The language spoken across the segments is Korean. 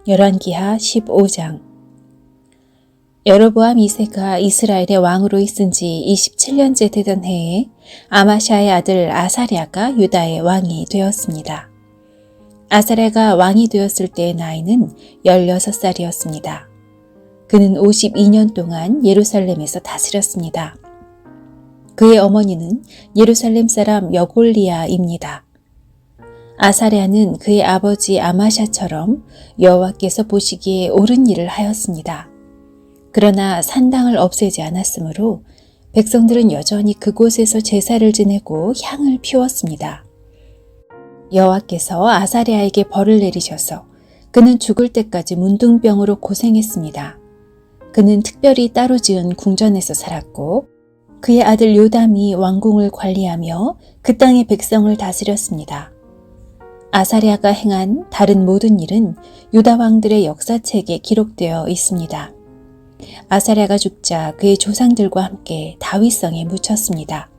열왕기하 15장. 여로보암 2세가 이스라엘의 왕으로 있은 지 27년째 되던 해에 아마샤의 아들 아사랴가 유다의 왕이 되었습니다. 아사랴가 왕이 되었을 때의 나이는 16살이었습니다. 그는 52년 동안 예루살렘에서 다스렸습니다. 그의 어머니는 예루살렘 사람 여골리아입니다. 아사랴는 그의 아버지 아마샤처럼 여호와께서 보시기에 옳은 일을 하였습니다. 그러나 산당을 없애지 않았으므로 백성들은 여전히 그곳에서 제사를 지내고 향을 피웠습니다. 여호와께서 아사랴에게 벌을 내리셔서 그는 죽을 때까지 문둥병으로 고생했습니다. 그는 특별히 따로 지은 궁전에서 살았고 그의 아들 요담이 왕궁을 관리하며 그 땅의 백성을 다스렸습니다. 아사랴가 행한 다른 모든 일은 유다 왕들의 역사책에 기록되어 있습니다. 아사랴가 죽자 그의 조상들과 함께 다윗성에 묻혔습니다.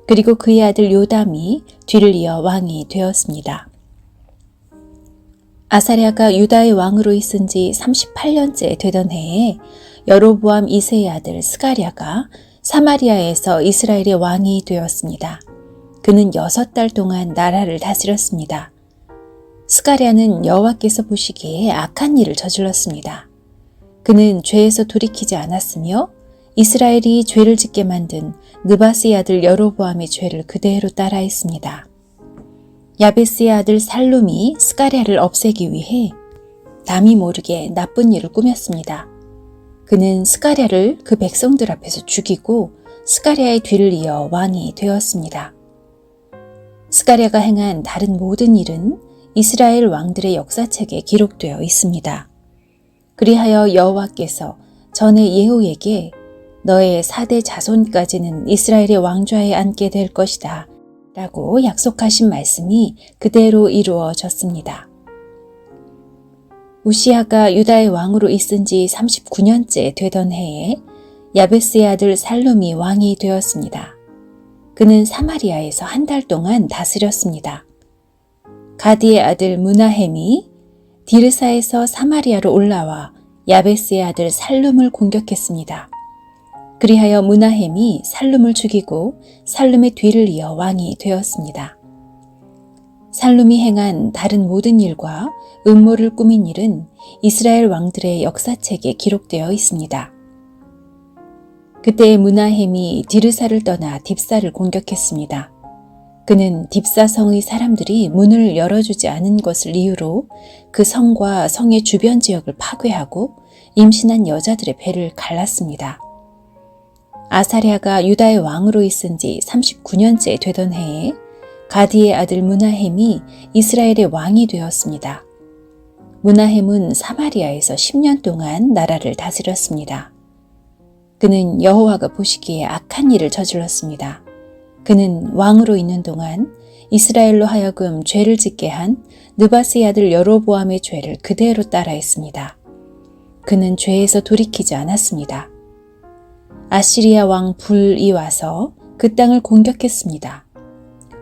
그리고 그의 아들 요담이 뒤를 이어 왕이 되었습니다. 아사랴가 유다의 왕으로 있은 지 38년째 되던 해에 여로보암 2세의 아들 스가랴가 사마리아에서 이스라엘의 왕이 되었습니다. 그는 6달 동안 나라를 다스렸습니다. 스가랴는 여호와께서 보시기에 악한 일을 저질렀습니다. 그는 죄에서 돌이키지 않았으며 이스라엘이 죄를 짓게 만든 느바스의 아들 여로보암의 죄를 그대로 따라했습니다. 야베스의 아들 살룸이 스가랴를 없애기 위해 남이 모르게 나쁜 일을 꾸몄습니다. 그는 스가랴를 그 백성들 앞에서 죽이고 스가랴의 뒤를 이어 왕이 되었습니다. 스가랴가 행한 다른 모든 일은 이스라엘 왕들의 역사책에 기록되어 있습니다. 그리하여 여호와께서 전에 예후에게 너의 4대 자손까지는 이스라엘의 왕좌에 앉게 될 것이다 라고 약속하신 말씀이 그대로 이루어졌습니다. 우시아가 유다의 왕으로 있은 지 39년째 되던 해에 야베스의 아들 살룸이 왕이 되었습니다. 그는 사마리아에서 한 달 동안 다스렸습니다. 가디의 아들 므나헴이 디르사에서 사마리아로 올라와 야베스의 아들 살룸을 공격했습니다. 그리하여 므나헴이 살룸을 죽이고 살룸의 뒤를 이어 왕이 되었습니다. 살룸이 행한 다른 모든 일과 음모를 꾸민 일은 이스라엘 왕들의 역사책에 기록되어 있습니다. 그때 므나헴이 디르사를 떠나 딥사를 공격했습니다. 그는 딥사 성의 사람들이 문을 열어주지 않은 것을 이유로 그 성과 성의 주변 지역을 파괴하고 임신한 여자들의 배를 갈랐습니다. 아사랴가 유다의 왕으로 있은 지 39년째 되던 해에 가디의 아들 므나헴이 이스라엘의 왕이 되었습니다. 므나헴은 사마리아에서 10년 동안 나라를 다스렸습니다. 그는 여호와가 보시기에 악한 일을 저질렀습니다. 그는 왕으로 있는 동안 이스라엘로 하여금 죄를 짓게 한 느바스의 아들 여로보암의 죄를 그대로 따라했습니다. 그는 죄에서 돌이키지 않았습니다. 아시리아 왕 불이 와서 그 땅을 공격했습니다.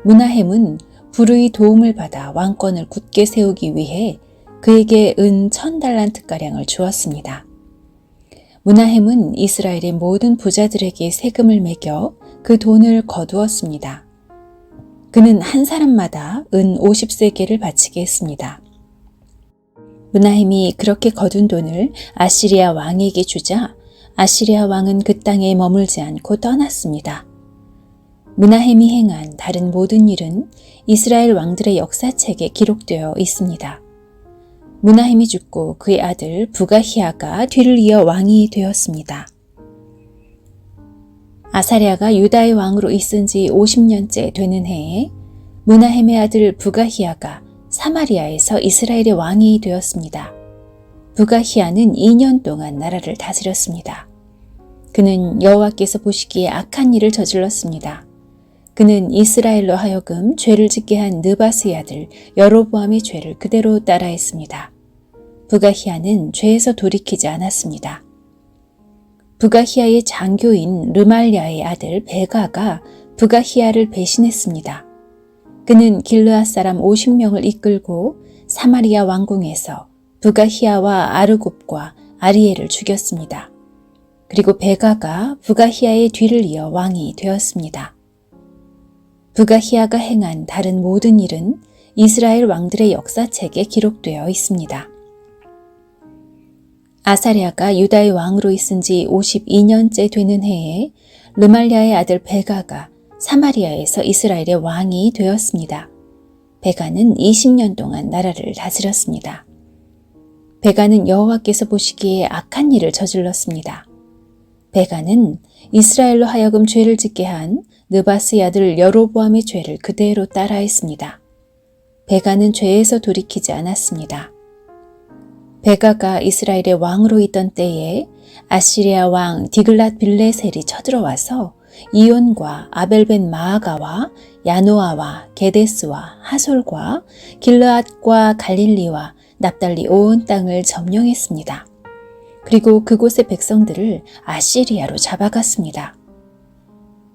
므나헴은 불의 도움을 받아 왕권을 굳게 세우기 위해 그에게 은 1000달란트가량을 주었습니다. 므나헴은 이스라엘의 모든 부자들에게 세금을 매겨 그 돈을 거두었습니다. 그는 한 사람마다 은 50세겔을 바치게 했습니다. 므나헴이 그렇게 거둔 돈을 아시리아 왕에게 주자 아시리아 왕은 그 땅에 머물지 않고 떠났습니다. 므나헴이 행한 다른 모든 일은 이스라엘 왕들의 역사책에 기록되어 있습니다. 므나헴이 죽고 그의 아들 부가히아가 뒤를 이어 왕이 되었습니다. 아사랴가 유다의 왕으로 있은 지 50년째 되는 해에 므나헴의 아들 부가히아가 사마리아에서 이스라엘의 왕이 되었습니다. 부가히아는 2년 동안 나라를 다스렸습니다. 그는 여호와께서 보시기에 악한 일을 저질렀습니다. 그는 이스라엘로 하여금 죄를 짓게 한 느바스의 아들 여로보암의 죄를 그대로 따라했습니다. 부가히아는 죄에서 돌이키지 않았습니다. 부가히아의 장교인 르말랴의 아들 베가가 부가히아를 배신했습니다. 그는 길르앗 사람 50명을 이끌고 사마리아 왕궁에서 부가히야와 아르곱과 아리엘을 죽였습니다. 그리고 베가가 부가히야의 뒤를 이어 왕이 되었습니다. 부가히야가 행한 다른 모든 일은 이스라엘 왕들의 역사책에 기록되어 있습니다. 아사랴가 유다의 왕으로 있은 지 52년째 되는 해에 르말랴의 아들 베가가 사마리아에서 이스라엘의 왕이 되었습니다. 베가는 20년 동안 나라를 다스렸습니다. 베가는 여호와께서 보시기에 악한 일을 저질렀습니다. 베가는 이스라엘로 하여금 죄를 짓게 한 느바스의 아들 여로보암의 죄를 그대로 따라했습니다. 베가는 죄에서 돌이키지 않았습니다. 베가가 이스라엘의 왕으로 있던 때에 아시리아 왕 디글랏 빌레셀이 쳐들어와서 이온과 아벨벤 마아가와 야노아와 게데스와 하솔과 길르앗과 갈릴리와 납달리 온 땅을 점령했습니다. 그리고 그곳의 백성들을 아시리아로 잡아갔습니다.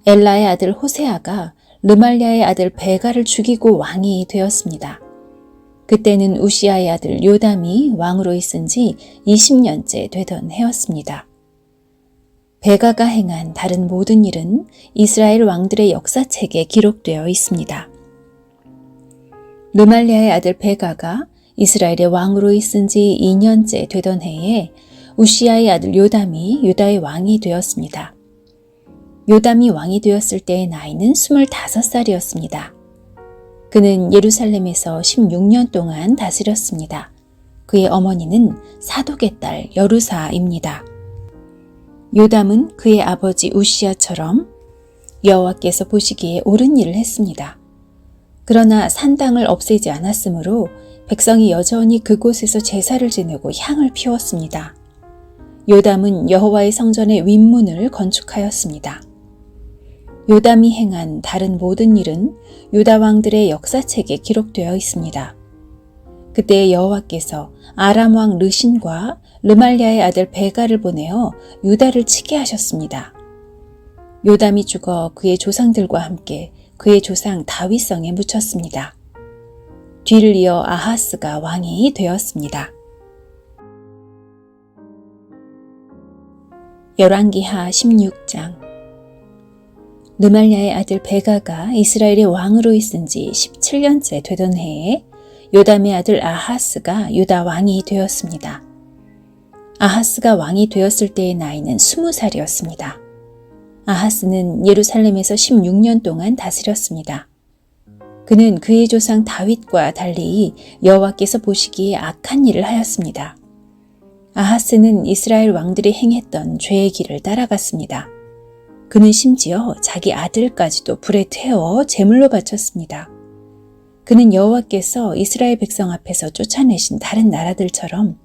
엘라의 아들 호세아가 르말랴의 아들 베가를 죽이고 왕이 되었습니다. 그때는 우시아의 아들 요담이 왕으로 있은 지 20년째 되던 해였습니다. 베가가 행한 다른 모든 일은 이스라엘 왕들의 역사책에 기록되어 있습니다. 르말랴의 아들 베가가 이스라엘의 왕으로 있은 지 2년째 되던 해에 우시아의 아들 요담이 유다의 왕이 되었습니다. 요담이 왕이 되었을 때의 나이는 25살이었습니다. 그는 예루살렘에서 16년 동안 다스렸습니다. 그의 어머니는 사독의 딸 여루사입니다. 요담은 그의 아버지 우시아처럼 여호와께서 보시기에 옳은 일을 했습니다. 그러나 산당을 없애지 않았으므로 백성이 여전히 그곳에서 제사를 지내고 향을 피웠습니다. 요담은 여호와의 성전의 윗문을 건축하였습니다. 요담이 행한 다른 모든 일은 유다 왕들의 역사책에 기록되어 있습니다. 그때 여호와께서 아람 왕 르신과 르말랴의 아들 베가를 보내어 유다를 치게 하셨습니다. 요담이 죽어 그의 조상들과 함께 그의 조상 다윗성에 묻혔습니다. 뒤를 이어 아하스가 왕이 되었습니다. 열왕기하 16장. 르말랴의 아들 베가가 이스라엘의 왕으로 있은 지 17년째 되던 해에 요담의 아들 아하스가 유다 왕이 되었습니다. 아하스가 왕이 되었을 때의 나이는 20살이었습니다. 아하스는 예루살렘에서 16년 동안 다스렸습니다. 그는 그의 조상 다윗과 달리 여호와께서 보시기에 악한 일을 하였습니다. 아하스는 이스라엘 왕들이 행했던 죄의 길을 따라갔습니다. 그는 심지어 자기 아들까지도 불에 태워 제물로 바쳤습니다. 그는 여호와께서 이스라엘 백성 앞에서 쫓아내신 다른 나라들처럼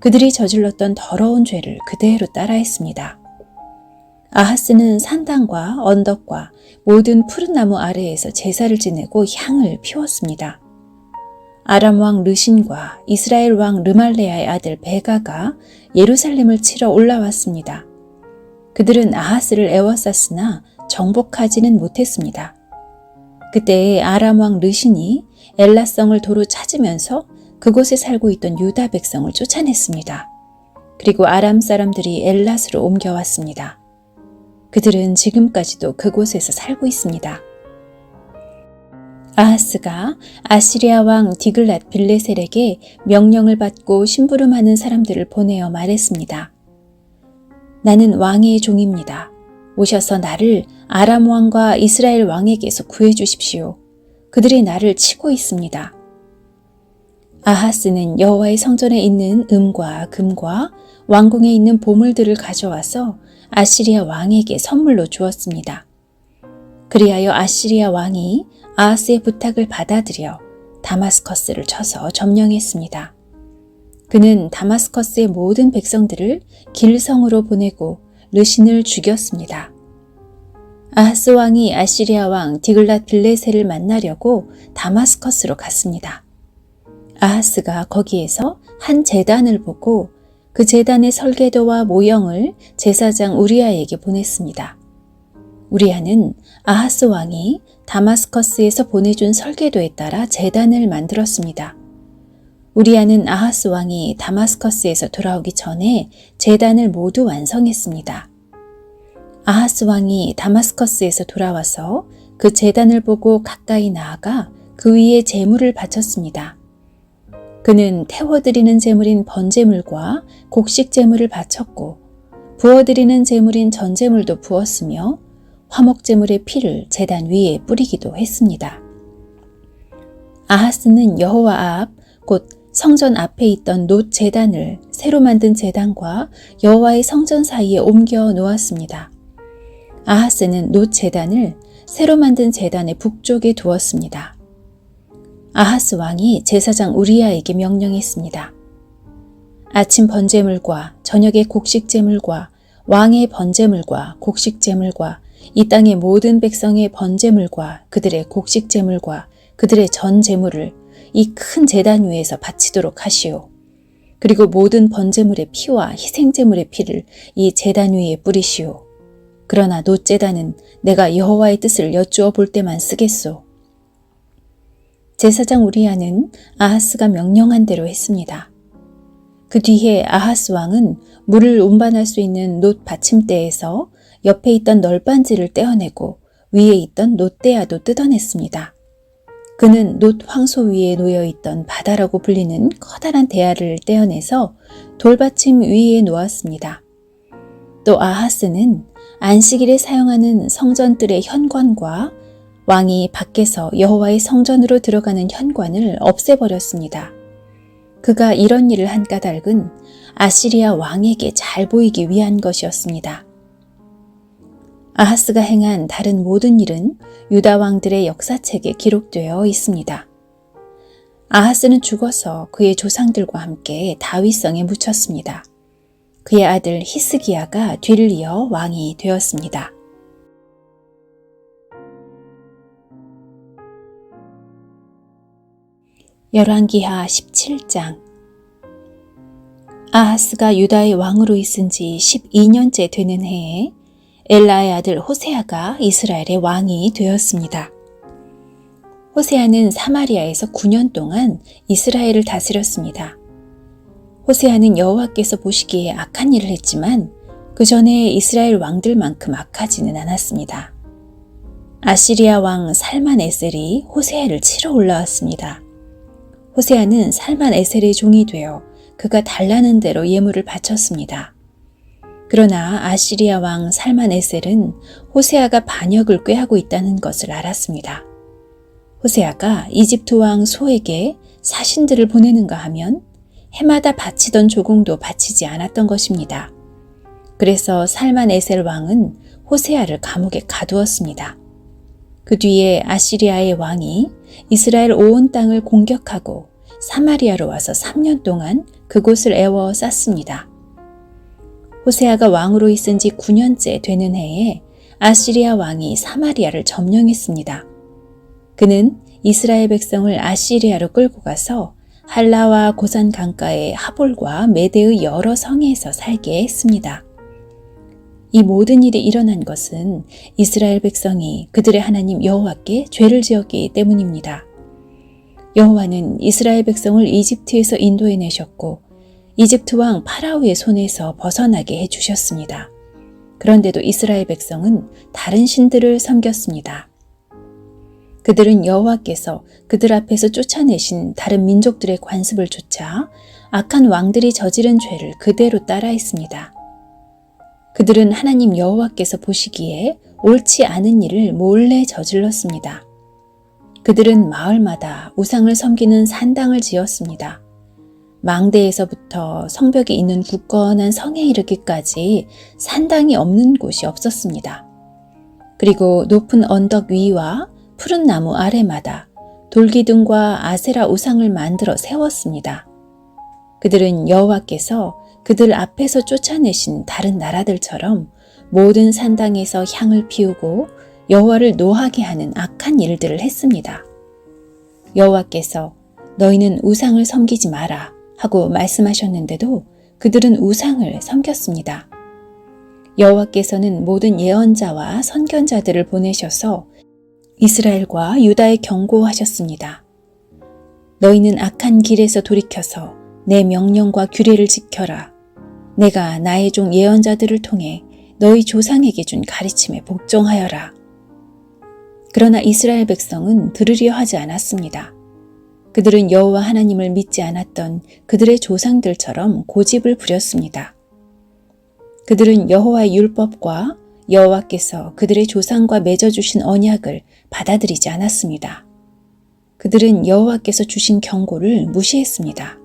그들이 저질렀던 더러운 죄를 그대로 따라했습니다. 아하스는 산당과 언덕과 모든 푸른 나무 아래에서 제사를 지내고 향을 피웠습니다. 아람 왕 르신과 이스라엘 왕 르말레아의 아들 베가가 예루살렘을 치러 올라왔습니다. 그들은 아하스를 애워쌌으나 정복하지는 못했습니다. 그때 아람 왕 르신이 엘라성을 도로 찾으면서 그곳에 살고 있던 유다 백성을 쫓아냈습니다. 그리고 아람 사람들이 엘랏으로 옮겨왔습니다. 그들은 지금까지도 그곳에서 살고 있습니다. 아하스가 아시리아 왕 디글랏 빌레셀에게 명령을 받고 심부름하는 사람들을 보내어 말했습니다. 나는 왕의 종입니다. 오셔서 나를 아람 왕과 이스라엘 왕에게서 구해 주십시오. 그들이 나를 치고 있습니다. 아하스는 여호와의 성전에 있는 은과 금과 왕궁에 있는 보물들을 가져와서 아시리아 왕에게 선물로 주었습니다. 그리하여 아시리아 왕이 아하스의 부탁을 받아들여 다마스커스를 쳐서 점령했습니다. 그는 다마스커스의 모든 백성들을 길성으로 보내고 르신을 죽였습니다. 아하스 왕이 아시리아 왕 디글랏 빌레셀을 만나려고 다마스커스로 갔습니다. 아하스가 거기에서 한 제단을 보고 그 제단의 설계도와 모형을 제사장 우리아에게 보냈습니다. 우리아는 아하스 왕이 다마스커스에서 보내준 설계도에 따라 제단을 만들었습니다. 우리아는 아하스 왕이 다마스커스에서 돌아오기 전에 제단을 모두 완성했습니다. 아하스 왕이 다마스커스에서 돌아와서 그 제단을 보고 가까이 나아가 그 위에 제물을 바쳤습니다. 그는 태워드리는 제물인 번제물과 곡식 제물을 바쳤고 부어드리는 제물인 전제물도 부었으며 화목 제물의 피를 제단 위에 뿌리기도 했습니다. 아하스는 여호와 앞, 곧 성전 앞에 있던 놋 제단을 새로 만든 제단과 여호와의 성전 사이에 옮겨 놓았습니다. 아하스는 놋 제단을 새로 만든 제단의 북쪽에 두었습니다. 아하스 왕이 제사장 우리아에게 명령했습니다. 아침 번제물과 저녁의 곡식 제물과 왕의 번제물과 곡식 제물과 이 땅의 모든 백성의 번제물과 그들의 곡식 제물과 그들의 전 제물을 이 큰 제단 위에서 바치도록 하시오. 그리고 모든 번제물의 피와 희생 제물의 피를 이 제단 위에 뿌리시오. 그러나 놋 제단은 내가 여호와의 뜻을 여쭈어 볼 때만 쓰겠소. 제사장 우리아는 아하스가 명령한 대로 했습니다. 그 뒤에 아하스 왕은 물을 운반할 수 있는 놋 받침대에서 옆에 있던 널빤지를 떼어내고 위에 있던 놋대야도 뜯어냈습니다. 그는 놋 황소 위에 놓여있던 바다라고 불리는 커다란 대야를 떼어내서 돌받침 위에 놓았습니다. 또 아하스는 안식일에 사용하는 성전들의 현관과 왕이 밖에서 여호와의 성전으로 들어가는 현관을 없애버렸습니다. 그가 이런 일을 한 까닭은 아시리아 왕에게 잘 보이기 위한 것이었습니다. 아하스가 행한 다른 모든 일은 유다 왕들의 역사책에 기록되어 있습니다. 아하스는 죽어서 그의 조상들과 함께 다윗성에 묻혔습니다. 그의 아들 히스기야가 뒤를 이어 왕이 되었습니다. 열왕기하 17장. 아하스가 유다의 왕으로 있은 지 12년째 되는 해에 엘라의 아들 호세아가 이스라엘의 왕이 되었습니다. 호세아는 사마리아에서 9년 동안 이스라엘을 다스렸습니다. 호세아는 여호와께서 보시기에 악한 일을 했지만 그 전에 이스라엘 왕들만큼 악하지는 않았습니다. 아시리아 왕 살만에셀이 호세아를 치러 올라왔습니다. 호세아는 살만에셀의 종이 되어 그가 달라는 대로 예물을 바쳤습니다. 그러나 아시리아 왕 살만에셀은 호세아가 반역을 꾀하고 있다는 것을 알았습니다. 호세아가 이집트 왕 소에게 사신들을 보내는가 하면 해마다 바치던 조공도 바치지 않았던 것입니다. 그래서 살만에셀 왕은 호세아를 감옥에 가두었습니다. 그 뒤에 아시리아의 왕이 이스라엘 온 땅을 공격하고 사마리아로 와서 3년 동안 그곳을 에워쌌습니다. 호세아가 왕으로 있은 지 9년째 되는 해에 아시리아 왕이 사마리아를 점령했습니다. 그는 이스라엘 백성을 아시리아로 끌고 가서 할라와 고산 강가의 하볼과 메대의 여러 성에서 살게 했습니다. 이 모든 일이 일어난 것은 이스라엘 백성이 그들의 하나님 여호와께 죄를 지었기 때문입니다. 여호와는 이스라엘 백성을 이집트에서 인도해내셨고 이집트 왕 파라오의 손에서 벗어나게 해주셨습니다. 그런데도 이스라엘 백성은 다른 신들을 섬겼습니다. 그들은 여호와께서 그들 앞에서 쫓아내신 다른 민족들의 관습을 쫓아 악한 왕들이 저지른 죄를 그대로 따라했습니다. 그들은 하나님 여호와께서 보시기에 옳지 않은 일을 몰래 저질렀습니다. 그들은 마을마다 우상을 섬기는 산당을 지었습니다. 망대에서부터 성벽이 있는 굳건한 성에 이르기까지 산당이 없는 곳이 없었습니다. 그리고 높은 언덕 위와 푸른 나무 아래마다 돌기둥과 아세라 우상을 만들어 세웠습니다. 그들은 여호와께서 그들 앞에서 쫓아내신 다른 나라들처럼 모든 산당에서 향을 피우고 여호와를 노하게 하는 악한 일들을 했습니다. 여호와께서 너희는 우상을 섬기지 마라 하고 말씀하셨는데도 그들은 우상을 섬겼습니다. 여호와께서는 모든 예언자와 선견자들을 보내셔서 이스라엘과 유다에 경고하셨습니다. 너희는 악한 길에서 돌이켜서 내 명령과 규례를 지켜라. 내가 나의 종 예언자들을 통해 너희 조상에게 준 가르침에 복종하여라. 그러나 이스라엘 백성은 들으려 하지 않았습니다. 그들은 여호와 하나님을 믿지 않았던 그들의 조상들처럼 고집을 부렸습니다. 그들은 여호와의 율법과 여호와께서 그들의 조상과 맺어주신 언약을 받아들이지 않았습니다. 그들은 여호와께서 주신 경고를 무시했습니다.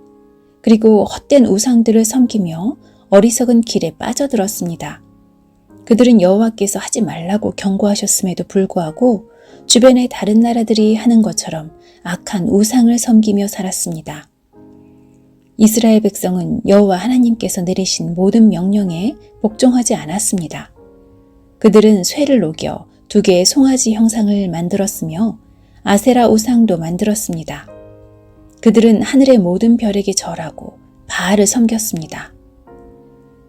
그리고 헛된 우상들을 섬기며 어리석은 길에 빠져들었습니다. 그들은 여호와께서 하지 말라고 경고하셨음에도 불구하고 주변의 다른 나라들이 하는 것처럼 악한 우상을 섬기며 살았습니다. 이스라엘 백성은 여호와 하나님께서 내리신 모든 명령에 복종하지 않았습니다. 그들은 쇠를 녹여 2개의 송아지 형상을 만들었으며 아세라 우상도 만들었습니다. 그들은 하늘의 모든 별에게 절하고 바알을 섬겼습니다.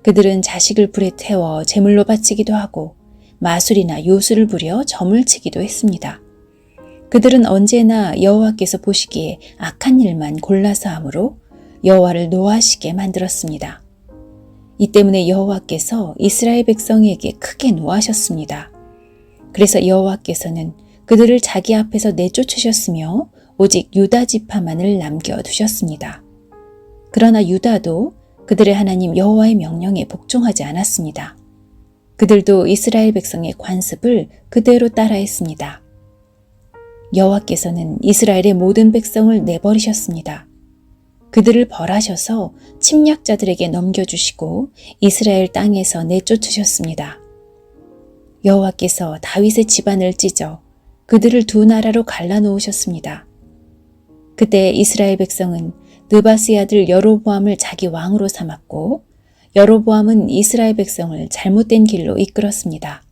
그들은 자식을 불에 태워 제물로 바치기도 하고 마술이나 요술을 부려 점을 치기도 했습니다. 그들은 언제나 여호와께서 보시기에 악한 일만 골라서 하므로 여호와를 노하시게 만들었습니다. 이 때문에 여호와께서 이스라엘 백성에게 크게 노하셨습니다. 그래서 여호와께서는 그들을 자기 앞에서 내쫓으셨으며 오직 유다 지파만을 남겨두셨습니다. 그러나 유다도 그들의 하나님 여호와의 명령에 복종하지 않았습니다. 그들도 이스라엘 백성의 관습을 그대로 따라했습니다. 여호와께서는 이스라엘의 모든 백성을 내버리셨습니다. 그들을 벌하셔서 침략자들에게 넘겨주시고 이스라엘 땅에서 내쫓으셨습니다. 여호와께서 다윗의 집안을 찢어 그들을 2 나라로 갈라놓으셨습니다. 그때 이스라엘 백성은 느바스의 아들 여로보암을 자기 왕으로 삼았고 여로보암은 이스라엘 백성을 잘못된 길로 이끌었습니다.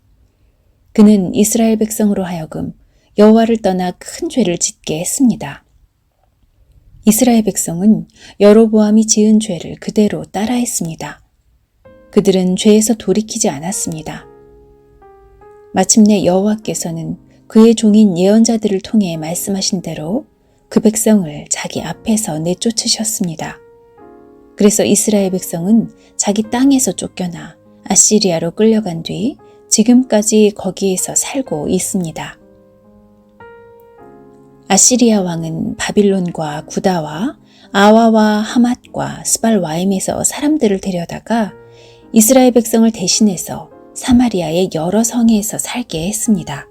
그는 이스라엘 백성으로 하여금 여호와를 떠나 큰 죄를 짓게 했습니다. 이스라엘 백성은 여로보암이 지은 죄를 그대로 따라했습니다. 그들은 죄에서 돌이키지 않았습니다. 마침내 여호와께서는 그의 종인 예언자들을 통해 말씀하신 대로 그 백성을 자기 앞에서 내쫓으셨습니다. 그래서 이스라엘 백성은 자기 땅에서 쫓겨나 아시리아로 끌려간 뒤 지금까지 거기에서 살고 있습니다. 아시리아 왕은 바빌론과 구다와 아와와 하맛과 스발와임에서 사람들을 데려다가 이스라엘 백성을 대신해서 사마리아의 여러 성에서 살게 했습니다.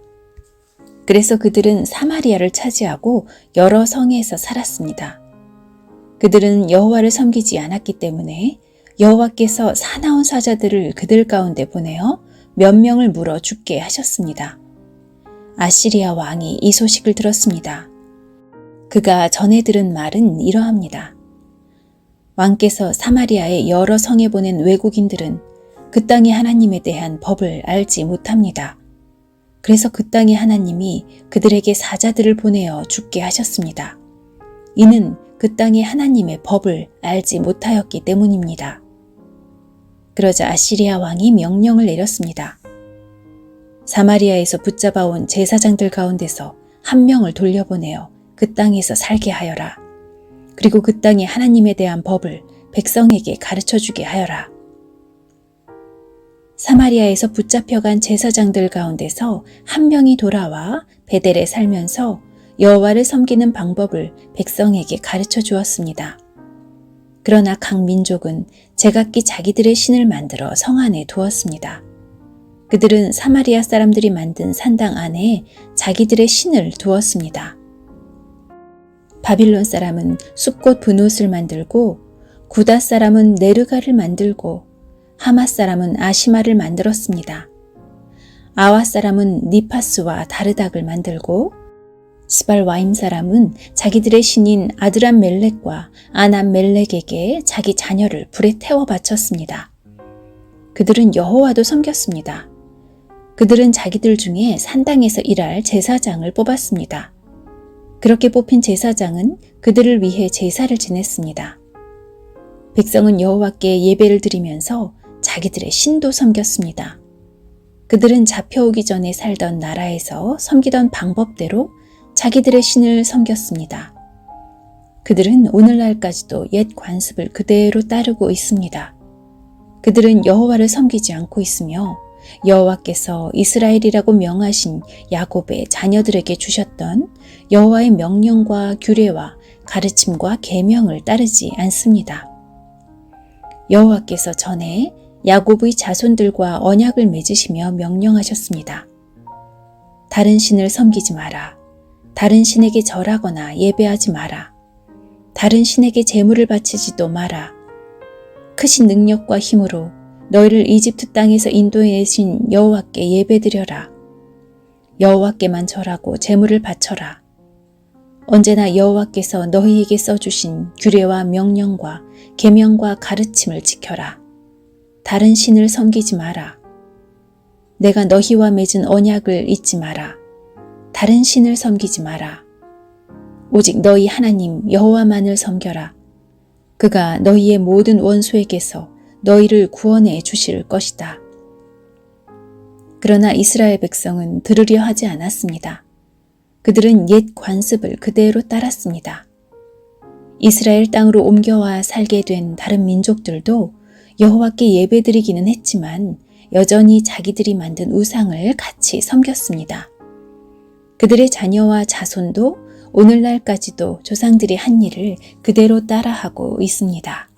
그래서 그들은 사마리아를 차지하고 여러 성에서 살았습니다. 그들은 여호와를 섬기지 않았기 때문에 여호와께서 사나운 사자들을 그들 가운데 보내어 몇 명을 물어 죽게 하셨습니다. 아시리아 왕이 이 소식을 들었습니다. 그가 전해 들은 말은 이러합니다. 왕께서 사마리아의 여러 성에 보낸 외국인들은 그 땅의 하나님에 대한 법을 알지 못합니다. 그래서 그 땅의 하나님이 그들에게 사자들을 보내어 죽게 하셨습니다. 이는 그 땅의 하나님의 법을 알지 못하였기 때문입니다. 그러자 아시리아 왕이 명령을 내렸습니다. 사마리아에서 붙잡아온 제사장들 가운데서 1명을 돌려보내어 그 땅에서 살게 하여라. 그리고 그 땅의 하나님에 대한 법을 백성에게 가르쳐주게 하여라. 사마리아에서 붙잡혀간 제사장들 가운데서 1명이 돌아와 베델에 살면서 여호와를 섬기는 방법을 백성에게 가르쳐 주었습니다. 그러나 각 민족은 제각기 자기들의 신을 만들어 성 안에 두었습니다. 그들은 사마리아 사람들이 만든 산당 안에 자기들의 신을 두었습니다. 바빌론 사람은 숲꽃 분옷을 만들고 구다 사람은 네르가를 만들고 하맛 사람은 아시마를 만들었습니다. 아와 사람은 니파스와 다르닥을 만들고 스발와임 사람은 자기들의 신인 아드람 멜렉과 아남 멜렉에게 자기 자녀를 불에 태워 바쳤습니다. 그들은 여호와도 섬겼습니다. 그들은 자기들 중에 산당에서 일할 제사장을 뽑았습니다. 그렇게 뽑힌 제사장은 그들을 위해 제사를 지냈습니다. 백성은 여호와께 예배를 드리면서 자기들의 신도 섬겼습니다. 그들은 잡혀오기 전에 살던 나라에서 섬기던 방법대로 자기들의 신을 섬겼습니다. 그들은 오늘날까지도 옛 관습을 그대로 따르고 있습니다. 그들은 여호와를 섬기지 않고 있으며 여호와께서 이스라엘이라고 명하신 야곱의 자녀들에게 주셨던 여호와의 명령과 규례와 가르침과 계명을 따르지 않습니다. 여호와께서 전에 야곱의 자손들과 언약을 맺으시며 명령하셨습니다. 다른 신을 섬기지 마라. 다른 신에게 절하거나 예배하지 마라. 다른 신에게 제물을 바치지도 마라. 크신 능력과 힘으로 너희를 이집트 땅에서 인도해내신 여호와께 예배드려라. 여호와께만 절하고 제물을 바쳐라. 언제나 여호와께서 너희에게 써주신 규례와 명령과 계명과 가르침을 지켜라. 다른 신을 섬기지 마라. 내가 너희와 맺은 언약을 잊지 마라. 다른 신을 섬기지 마라. 오직 너희 하나님 여호와만을 섬겨라. 그가 너희의 모든 원수에게서 너희를 구원해 주실 것이다. 그러나 이스라엘 백성은 들으려 하지 않았습니다. 그들은 옛 관습을 그대로 따랐습니다. 이스라엘 땅으로 옮겨와 살게 된 다른 민족들도 여호와께 예배드리기는 했지만 여전히 자기들이 만든 우상을 같이 섬겼습니다. 그들의 자녀와 자손도 오늘날까지도 조상들이 한 일을 그대로 따라하고 있습니다.